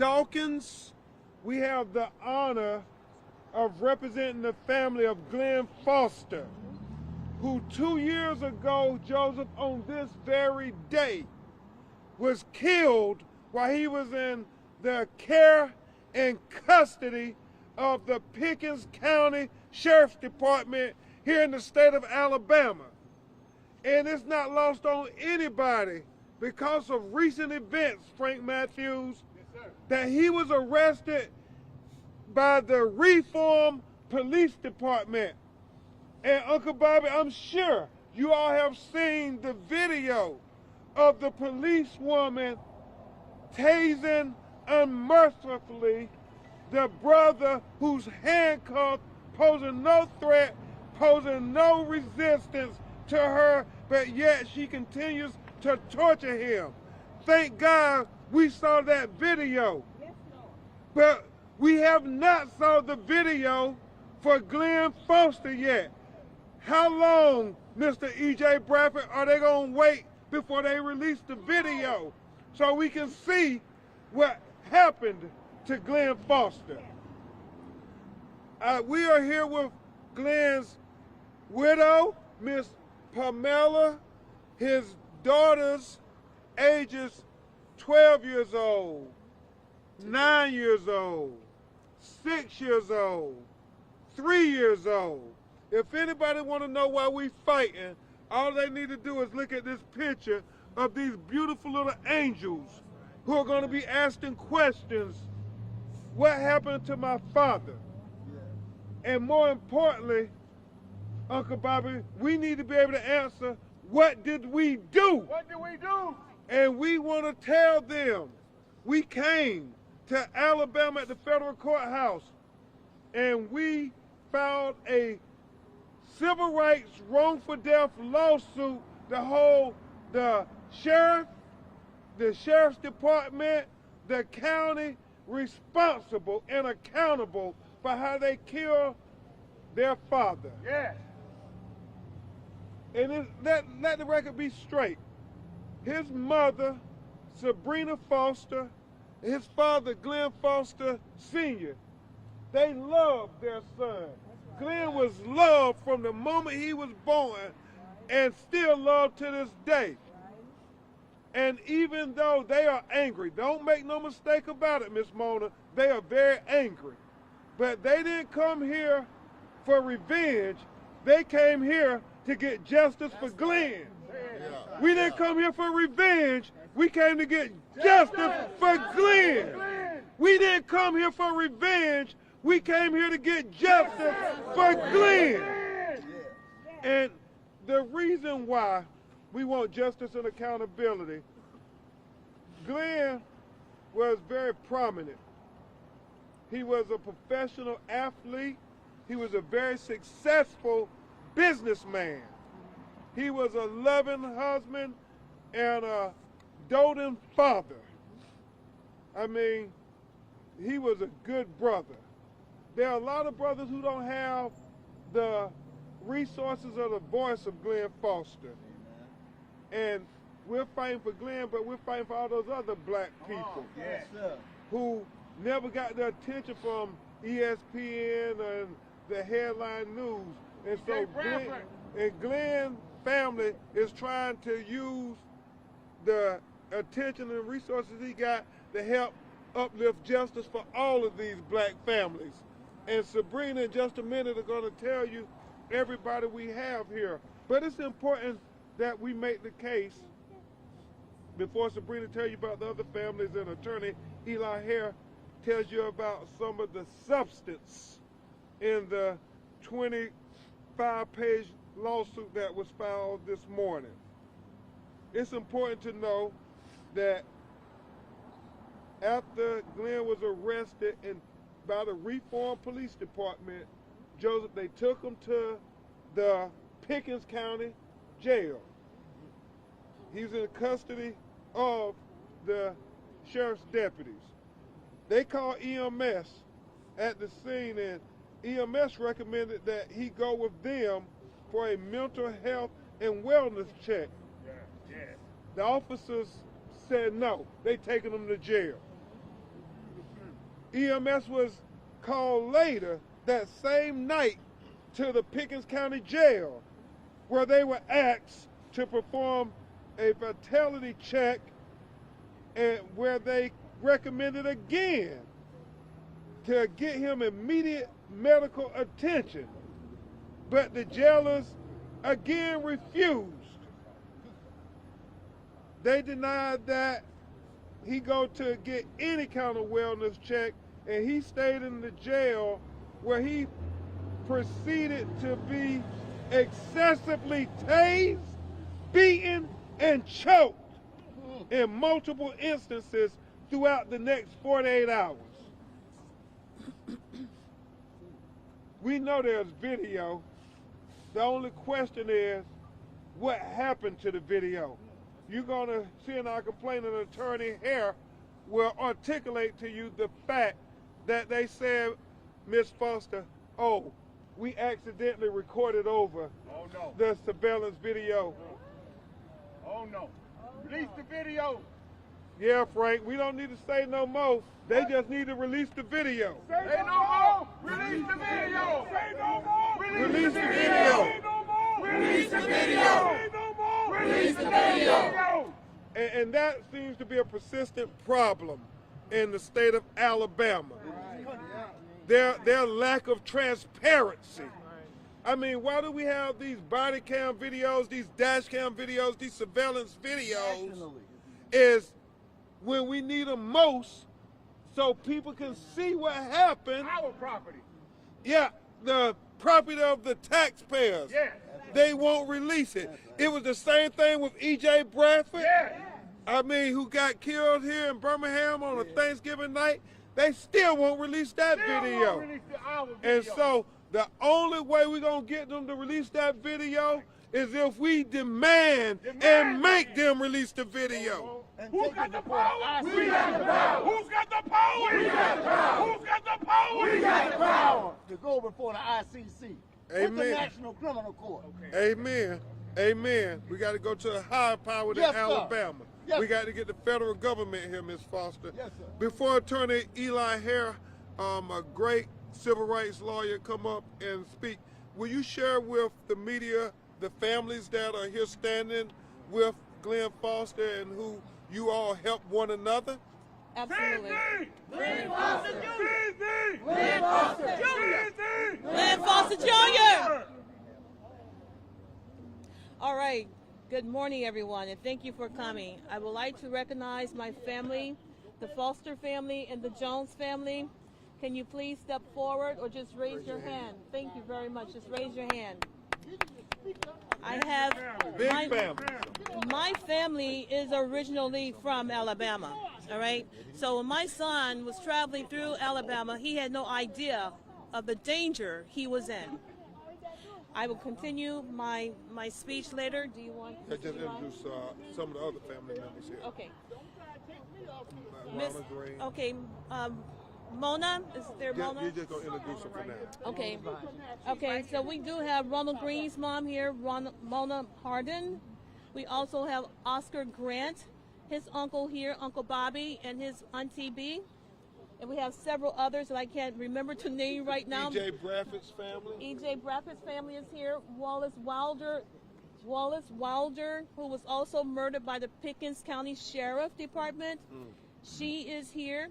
Dawkins. We have the honor of representing the family of Glenn Foster, who 2 years ago, Joseph, on this very day, was killed while he was in the care and custody of the Pickens County Sheriff's Department here in the state of Alabama. And it's not lost on anybody because of recent events, Frank Matthews, that he was arrested by the Reform Police Department. And Uncle Bobby, I'm sure you all have seen the video of the policewoman tasing unmercifully the brother who's handcuffed, posing no threat, posing no resistance to her, but yet she continues to torture him. Thank God we saw that video. Yes, Lord. But we have not saw the video for Glenn Foster yet. How long, Mr. E.J. Bradford, are they going to wait before they release the video so we can see what happened to Glenn Foster? We are here with Glenn's widow, Miss Pamela, his daughters, ages 12 years old, 9 years old, 6 years old, 3 years old. If anybody want to know why we fighting, all they need to do is look at this picture of these beautiful little angels who are going to be asking questions. What happened to my father? And more importantly, Uncle Bobby, we need to be able to answer, what did we do? What did we do? And we want to tell them, we came to Alabama at the federal courthouse and we filed a civil rights wrongful death lawsuit to hold the sheriff, the sheriff's department, the county responsible and accountable for how they killed their father. Yes. And let the record be straight. His mother, Sabrina Foster, and his father, Glenn Foster Sr., they loved their son. Glenn was loved from the moment he was born and still loved to this day. And even though they are angry, don't make no mistake about it, Miss Mona, they are very angry. But they didn't come here for revenge. They came here to get justice for Glenn. We didn't come here for revenge. We came to get justice for Glenn. We didn't come here for revenge. We came here to get justice for Glenn. And the reason why we want justice and accountability, Glenn was very prominent. He was a professional athlete. He was a very successful businessman. He was a loving husband and a doting father. I mean, he was a good brother. There are a lot of brothers who don't have the resources or the voice of Glenn Foster. And we're fighting for Glenn, but we're fighting for all those other black people who never got the attention from ESPN and the headline news. And so Glenn family is trying to use the attention and resources he got to help uplift justice for all of these black families. And Sabrina, in just a minute, are going to tell you everybody we have here. But it's important that we make the case, before Sabrina tells you about the other families, and Attorney Eli Hare tells you about some of the substance in the 25-page lawsuit that was filed this morning. It's important to know that after Glenn was arrested by the Reform Police Department, Joseph, they took him to the Pickens County Jail. He's in custody of the sheriff's deputies. They called EMS at the scene, and EMS recommended that he go with them for a mental health and wellness check. The officers said no, they taking him to jail. EMS was called later that same night to the Pickens County Jail, where they were asked to perform a fatality check, and where they recommended again to get him immediate medical attention. But the jailers again refused. They denied that he go to get any kind of wellness check, and he stayed in the jail where he proceeded to be excessively tased, beaten, and choked in multiple instances throughout the next 48 hours. We know there's video. The only question is, what happened to the video? You're going to see in our complaint, an attorney here will articulate to you the fact that they said, Ms. Foster, oh, we accidentally recorded over the surveillance video. Oh no. Release the video. Yeah, Frank, we don't need to say no more. They just need to release the video. Say no more. Release the video. Say no more. Release the video. Say no more. Release the video. Say no more. Release the video. And that seems to be a persistent problem in the state of Alabama. Their lack of transparency. I mean, why do we have these body cam videos, these dash cam videos, these surveillance videos? Is when we need them most, so people can see what happened. Our property. Yeah, the property of the taxpayers. Yes. They won't release it. It was the same thing with E.J. Bradford. Yes. I mean, who got killed here in Birmingham on a Thanksgiving night. They still won't release that video. Release our video. And so the only way we're going to get them to release that video is if we demand and make them release the video. Who's got the power? We got the power. Who's got the power? We got the power. Who's got the power? We got the power. To go before the ICC. Amen. International Criminal Court. Okay. Amen. Amen. We got to go to a higher power than Yes, sir. Alabama. Yes, we got to get the federal government here, Ms. Foster. Yes, sir. Before Attorney Eli Hare, a great civil rights lawyer, come up and speak, will you share with the media the families that are here standing with Glenn Foster and who you all help one another? Absolutely. Glenn Foster Jr. Glenn Foster Jr. Glenn Foster Jr. All right. Good morning, everyone, and thank you for coming. I would like to recognize my family, the Foster family and the Jones family. Can you please step forward or just raise your hand? Thank you very much. Just raise your hand. I have my family is originally from Alabama, all right? So when my son was traveling through Alabama, he had no idea of the danger he was in. I will continue my speech later. Do you want I just introduce some of the other family members here. Okay. Mama Green. Okay, Mona, is there Mona? You're just going to introduce her for now. Okay. Okay, so we do have Ronald Green's mom here, Mona Hardin. We also have Oscar Grant, his uncle here, Uncle Bobby, and his Auntie B. And we have several others that I can't remember to name right now. E.J. Bradford's family. E.J. Bradford's family is here. Wallace Wilder, who was also murdered by the Pickens County Sheriff Department. She is here.